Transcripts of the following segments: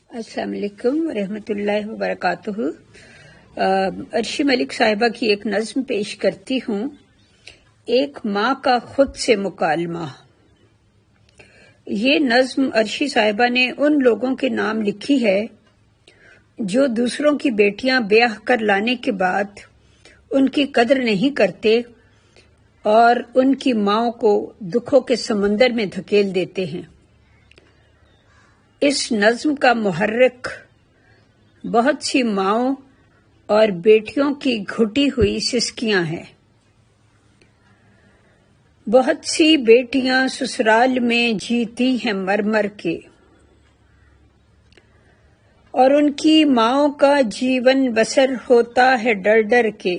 السلام علیکم ورحمۃ اللہ وبرکاتہ۔ عرشی ملک صاحبہ کی ایک نظم پیش کرتی ہوں، ایک ماں کا خود سے مکالمہ۔ یہ نظم عرشی صاحبہ نے ان لوگوں کے نام لکھی ہے جو دوسروں کی بیٹیاں بیاہ کر لانے کے بعد ان کی قدر نہیں کرتے اور ان کی ماؤں کو دکھوں کے سمندر میں دھکیل دیتے ہیں۔ اس نظم کا محرک بہت سی ماؤں اور بیٹیوں کی گھٹی ہوئی سسکیاں ہیں۔ بہت سی بیٹیاں سسرال میں جیتی ہیں مر مر کے، اور ان کی ماؤں کا جیون بسر ہوتا ہے ڈر ڈر کے۔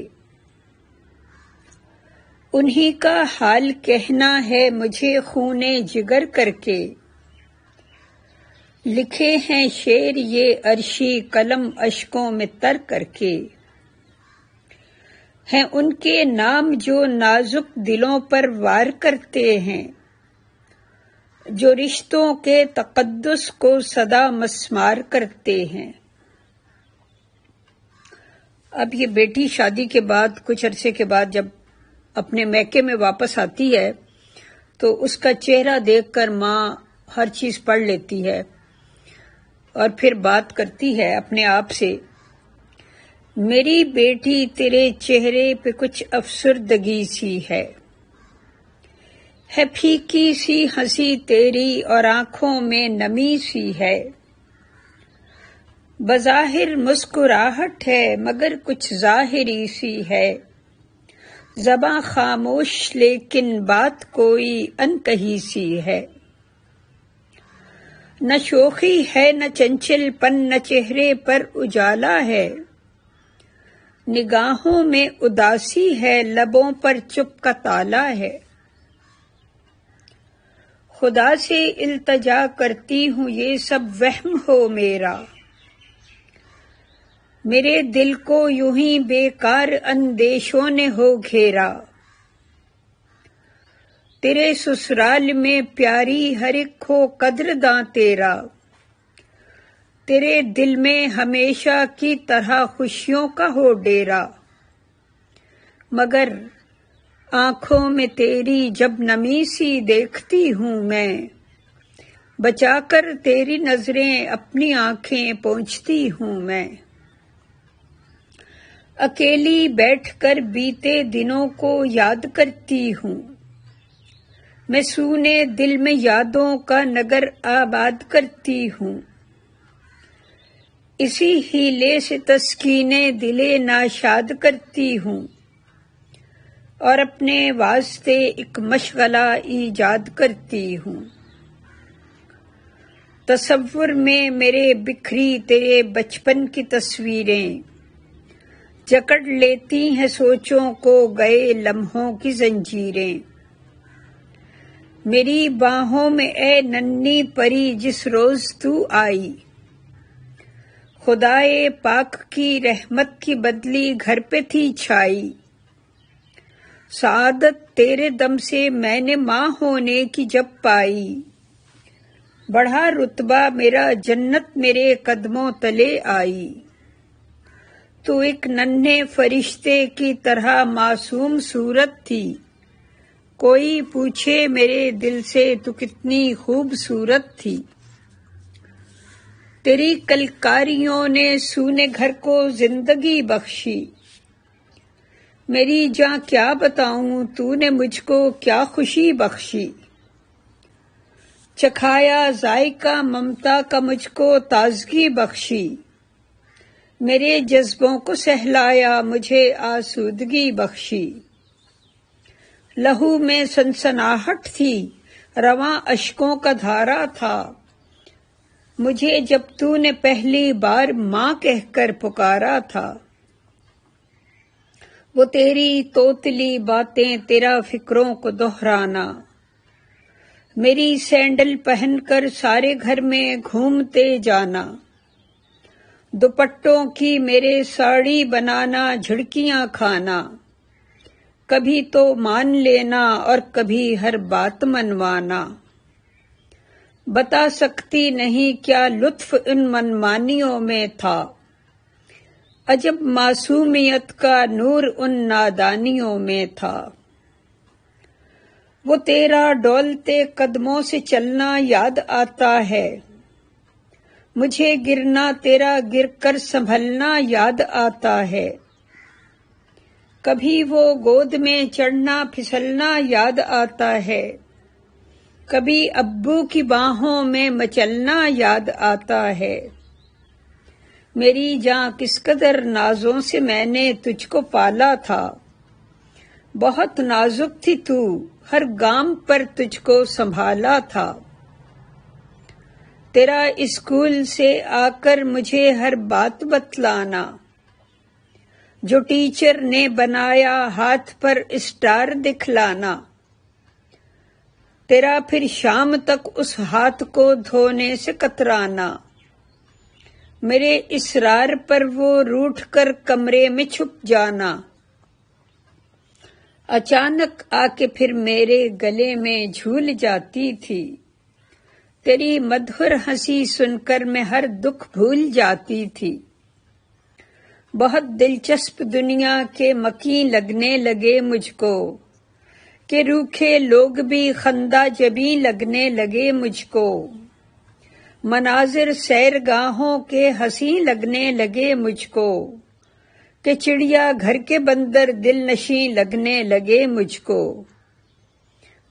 انہی کا حال کہنا ہے مجھے خونے جگر کر کے، لکھے ہیں شعر یہ عرشی قلم اشکوں میں تر کر کے۔ ہیں ان کے نام جو نازک دلوں پر وار کرتے ہیں، جو رشتوں کے تقدس کو سدا مسمار کرتے ہیں۔ اب یہ بیٹی شادی کے بعد کچھ عرصے کے بعد جب اپنے میکے میں واپس آتی ہے تو اس کا چہرہ دیکھ کر ماں ہر چیز پڑھ لیتی ہے اور پھر بات کرتی ہے اپنے آپ سے، میری بیٹی تیرے چہرے پہ کچھ افسردگی سی ہے پھیکی سی ہنسی تیری اور آنکھوں میں نمی سی ہے، بظاہر مسکراہٹ ہے مگر کچھ ظاہری سی ہے، زباں خاموش لیکن بات کوئی انکہی سی ہے، نہ شوخی ہے نہ چنچل پن نہ چہرے پر اجالا ہے، نگاہوں میں اداسی ہے لبوں پر چپ کا تالا ہے، خدا سے التجا کرتی ہوں یہ سب وہم ہو میرا، میرے دل کو یوں ہی بیکار اندیشوں نے ہو گھیرا، تیرے سسرال میں پیاری ہر ایک ہو قدرداں تیرا، تیرے دل میں ہمیشہ کی طرح خوشیوں کا ہو ڈیرا، مگر آنکھوں میں تیری جب نمی سی دیکھتی ہوں میں، بچا کر تیری نظریں اپنی آنکھیں پوچھتی ہوں میں، اکیلی بیٹھ کر بیتے دنوں کو یاد کرتی ہوں، میں سونے دل میں یادوں کا نگر آباد کرتی ہوں، اسی ہیلے سے تسکین دل ناشاد کرتی ہوں، اور اپنے واسطے ایک مشغلہ ایجاد کرتی ہوں، تصور میں میرے بکھری تیرے بچپن کی تصویریں، جکڑ لیتی ہیں سوچوں کو گئے لمحوں کی زنجیریں، میری باہوں میں اے ننھی پری جس روز تو آئی، خدائے پاک کی رحمت کی بدلی گھر پہ تھی چھائی، سعادت تیرے دم سے میں نے ماں ہونے کی جب پائی، بڑھا رتبہ میرا جنت میرے قدموں تلے آئی، تو ایک ننھے فرشتے کی طرح معصوم صورت تھی، کوئی پوچھے میرے دل سے تو کتنی خوبصورت تھی، تیری کلکاریوں نے سونے گھر کو زندگی بخشی، میری جاں کیا بتاؤں تو نے مجھ کو کیا خوشی بخشی، چکھایا ذائقہ ممتا کا مجھ کو تازگی بخشی، میرے جذبوں کو سہلایا مجھے آسودگی بخشی، لہو میں سنسناہٹ تھی رواں اشکوں کا دھارا تھا، مجھے جب تو نے پہلی بار ماں کہہ کر پکارا تھا، وہ تیری توتلی باتیں تیرا فکروں کو دہرانا، میری سینڈل پہن کر سارے گھر میں گھومتے جانا، دوپٹوں کی میرے ساڑی بنانا جھڑکیاں کھانا، کبھی تو مان لینا اور کبھی ہر بات منوانا، بتا سکتی نہیں کیا لطف ان منمانیوں میں تھا، عجب معصومیت کا نور ان نادانیوں میں تھا۔ وہ تیرا ڈولتے قدموں سے چلنا یاد آتا ہے، مجھے گرنا تیرا گر کر سنبھلنا یاد آتا ہے۔ کبھی وہ گود میں چڑھنا پھسلنا یاد آتا ہے، کبھی ابو کی باہوں میں مچلنا یاد آتا ہے۔ میری جاں کس قدر نازوں سے میں نے تجھ کو پالا تھا، بہت نازک تھی تو، ہر گام پر تجھ کو سنبھالا تھا۔ تیرا اسکول سے آ کر مجھے ہر بات بتلانا، جو ٹیچر نے بنایا ہاتھ پر اسٹار دکھلانا۔ تیرا پھر شام تک اس ہاتھ کو دھونے سے کترانا، میرے اصرار پر وہ روٹھ کر کمرے میں چھپ جانا۔ اچانک آ کے پھر میرے گلے میں جھول جاتی تھی، تیری مدھر ہنسی سن کر میں ہر دکھ بھول جاتی تھی۔ بہت دلچسپ دنیا کے مکیں لگنے لگے مجھ کو، کہ روکھے لوگ بھی خندہ جبیں لگنے لگے مجھ کو۔ مناظر سیرگاہوں کے حسین لگنے لگے مجھ کو، کہ چڑیا گھر کے بندر دل نشیں لگنے لگے مجھ کو۔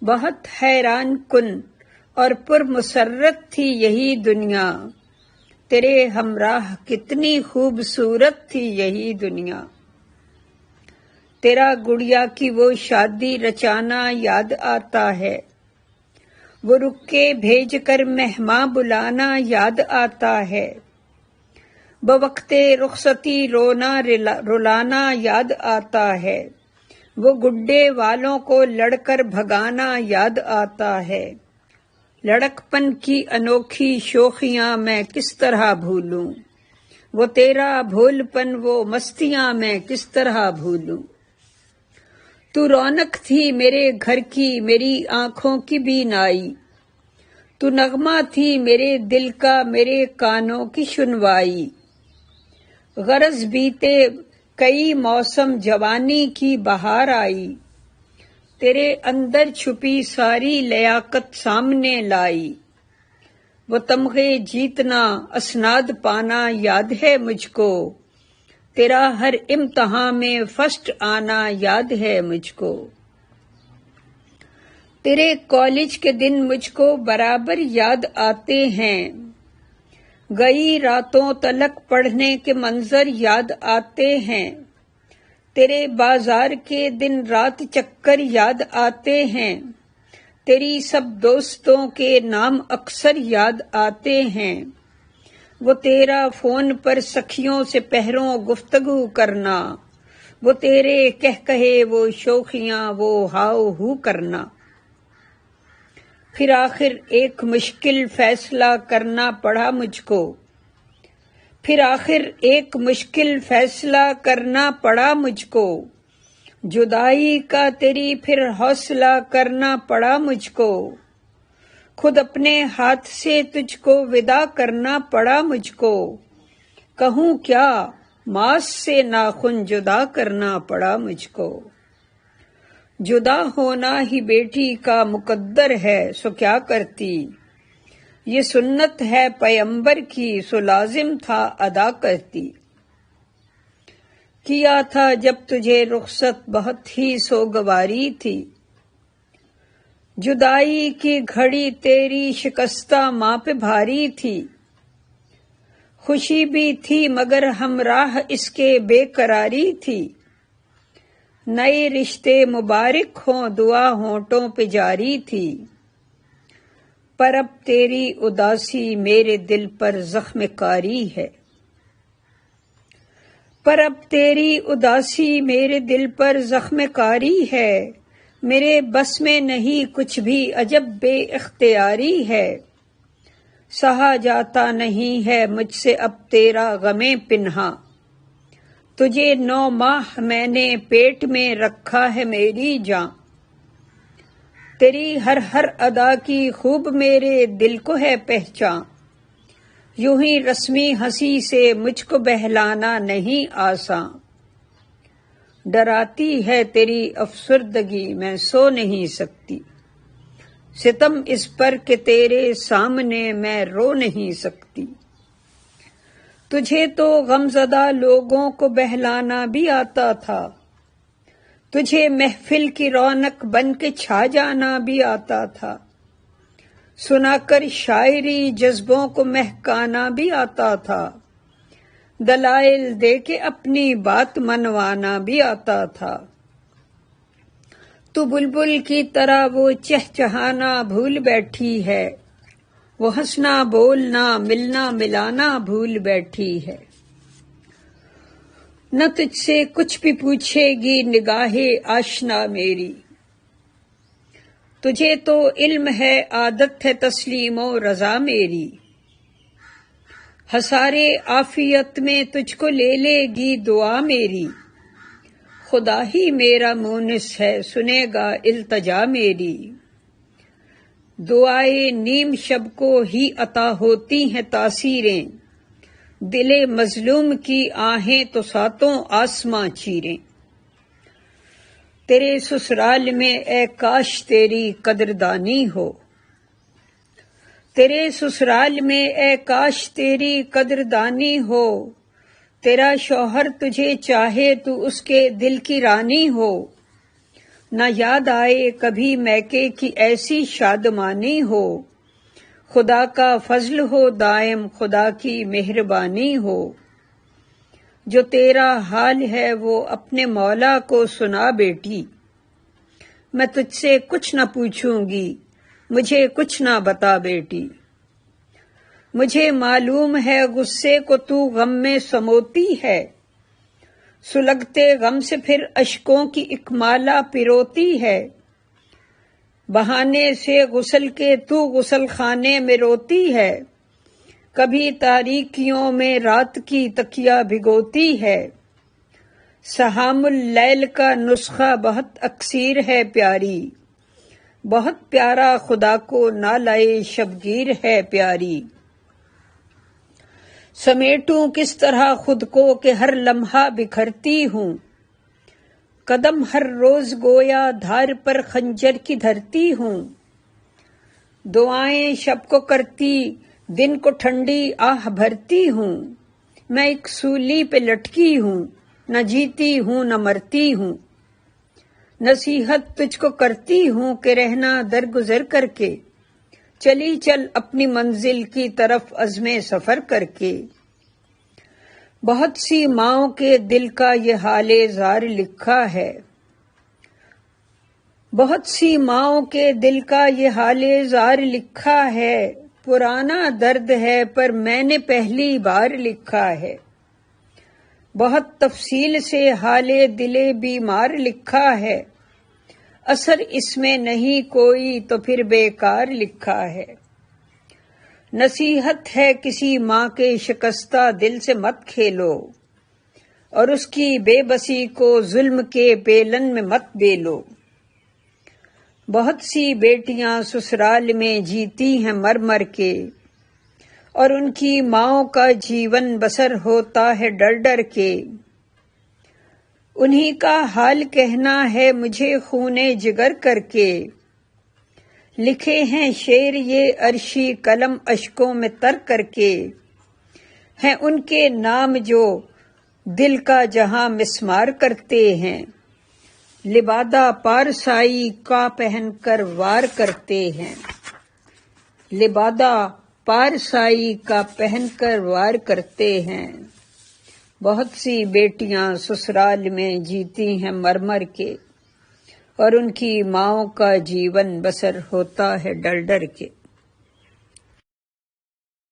بہت حیران کن اور پرمسرت تھی یہی دنیا، تیرے ہمراہ کتنی خوبصورت تھی یہی دنیا۔ تیرا گڑیا کی وہ شادی رچانا یاد آتا ہے، وہ رکے بھیج کر مہماں بلانا یاد آتا ہے۔ بوقت رخصتی رونا رلانا یاد آتا ہے، وہ گڈے والوں کو لڑ کر بھگانا یاد آتا ہے۔ لڑکپن کی انوکھی شوخیاں میں کس طرح بھولوں، وہ تیرا بھولپن وہ مستیاں میں کس طرح بھولوں۔ تو رونق تھی میرے گھر کی میری آنکھوں کی بینائی، تو نغمہ تھی میرے دل کا میرے کانوں کی سنوائی۔ غرض بیتے کئی موسم جوانی کی بہار آئی، تیرے اندر چھپی ساری لیاقت سامنے لائی۔ وہ تمغے جیتنا اسناد پانا یاد ہے مجھ کو، تیرا ہر امتحان میں فرسٹ آنا یاد ہے مجھ کو۔ تیرے کالج کے دن مجھ کو برابر یاد آتے ہیں، گئی راتوں تلک پڑھنے کے منظر یاد آتے ہیں۔ تیرے بازار کے دن رات چکر یاد آتے ہیں، تیری سب دوستوں کے نام اکثر یاد آتے ہیں۔ وہ تیرا فون پر سکھیوں سے پہروں گفتگو کرنا، وہ تیرے کہے وہ شوخیاں وہ ہاؤ ہو کرنا۔ پھر آخر ایک مشکل فیصلہ کرنا پڑا مجھ کو، پھر آخر ایک مشکل فیصلہ کرنا پڑا مجھ کو، جدائی کا تیری پھر حوصلہ کرنا پڑا مجھ کو۔ خود اپنے ہاتھ سے تجھ کو وداع کرنا پڑا مجھ کو، کہوں کیا ماس سے ناخن جدا کرنا پڑا مجھ کو۔ جدا ہونا ہی بیٹی کا مقدر ہے سو کیا کرتی، یہ سنت ہے پیمبر کی سو لازم تھا ادا کرتی۔ کیا تھا جب تجھے رخصت بہت ہی سوگواری تھی، جدائی کی گھڑی تیری شکستہ ماں پہ بھاری تھی۔ خوشی بھی تھی مگر ہمراہ اس کے بے قراری تھی، نئے رشتے مبارک ہوں دعا ہونٹوں پہ جاری تھی۔ پر اب تیری اداسی میرے دل پر زخم کاری ہے، پر اب تیری اداسی میرے دل پر زخم کاری ہے۔ میرے بس میں نہیں کچھ بھی عجب بے اختیاری ہے، سہا جاتا نہیں ہے مجھ سے اب تیرا غم پنہاں، تجھے 9 ماہ میں نے پیٹ میں رکھا ہے میری جاں۔ تیری ہر ہر ادا کی خوب میرے دل کو ہے پہچان، یوں ہی رسمی ہنسی سے مجھ کو بہلانا نہیں آساں، ڈراتی ہے تیری افسردگی میں سو نہیں سکتی، ستم اس پر کہ تیرے سامنے میں رو نہیں سکتی، تجھے تو غمزدہ لوگوں کو بہلانا بھی آتا تھا، تجھے محفل کی رونق بن کے چھا جانا بھی آتا تھا، سنا کر شاعری جذبوں کو مہکانا بھی آتا تھا، دلائل دے کے اپنی بات منوانا بھی آتا تھا، تو بلبل کی طرح وہ چہچہانا بھول بیٹھی ہے، وہ ہنسنا بولنا ملنا ملانا بھول بیٹھی ہے، نہ تجھ سے کچھ بھی پوچھے گی نگاہ آشنا میری، تجھے تو علم ہے عادت ہے تسلیم و رضا میری، حصارے عافیت میں تجھ کو لے لے گی دعا میری، خدا ہی میرا مونس ہے سنے گا التجا میری، دعائے نیم شب کو ہی عطا ہوتی ہیں تاثیریں، دل مظلوم کی آہیں تو ساتوں آسماں چیریں، تیرے سسرال میں اے کاش تیری قدردانی ہو، تیرے سسرال میں اے کاش تیری قدردانی ہو، تیرا شوہر تجھے چاہے تو اس کے دل کی رانی ہو، نہ یاد آئے کبھی میکے کی ایسی شادمانی ہو، خدا کا فضل ہو دائم خدا کی مہربانی ہو، جو تیرا حال ہے وہ اپنے مولا کو سنا بیٹی، میں تجھ سے کچھ نہ پوچھوں گی مجھے کچھ نہ بتا بیٹی، مجھے معلوم ہے غصے کو تو غم میں سموتی ہے، سلگتے غم سے پھر اشکوں کی ایک مالا پروتی ہے، بہانے سے غسل کے تو غسل خانے میں روتی ہے، کبھی تاریکیوں میں رات کی تکیا بھگوتی ہے، سہام اللیل کا نسخہ بہت اکثیر ہے پیاری، بہت پیارا خدا کو نالائے شبگیر ہے پیاری، سمیٹوں کس طرح خود کو کہ ہر لمحہ بکھرتی ہوں، قدم ہر روز گویا دھار پر خنجر کی دھرتی ہوں، دعائیں شب کو کرتی دن کو ٹھنڈی آہ بھرتی ہوں، میں ایک سولی پہ لٹکی ہوں، نہ جیتی ہوں نہ مرتی ہوں، نصیحت تجھ کو کرتی ہوں کہ رہنا درگزر کر کے، چلی چل اپنی منزل کی طرف عزم سفر کر کے، بہت سی ماؤں کے دل کا یہ حال زار لکھا ہے، بہت سی ماؤں کے دل کا یہ حال زار لکھا ہے، پرانا درد ہے پر میں نے پہلی بار لکھا ہے، بہت تفصیل سے حال دل بیمار لکھا ہے، اثر اس میں نہیں کوئی تو پھر بیکار لکھا ہے، نصیحت ہے کسی ماں کے شکستہ دل سے مت کھیلو، اور اس کی بے بسی کو ظلم کے بیلن میں مت بیلو، بہت سی بیٹیاں سسرال میں جیتی ہیں مر مر کے، اور ان کی ماؤں کا جیون بسر ہوتا ہے ڈر ڈر کے، انہی کا حال کہنا ہے مجھے خونے جگر کر کے، لکھے ہیں شعر یہ عرشی قلم اشکوں میں تر کر کے، ہیں ان کے نام جو دل کا جہاں مسمار کرتے ہیں، لبادہ پارسائی کا پہن کر وار کرتے ہیں، لبادہ پارسائی کا پہن کر وار کرتے ہیں، بہت سی بیٹیاں سسرال میں جیتی ہیں مر مر کے، اور ان کی ماؤں کا جیون بسر ہوتا ہے ڈر ڈر کے۔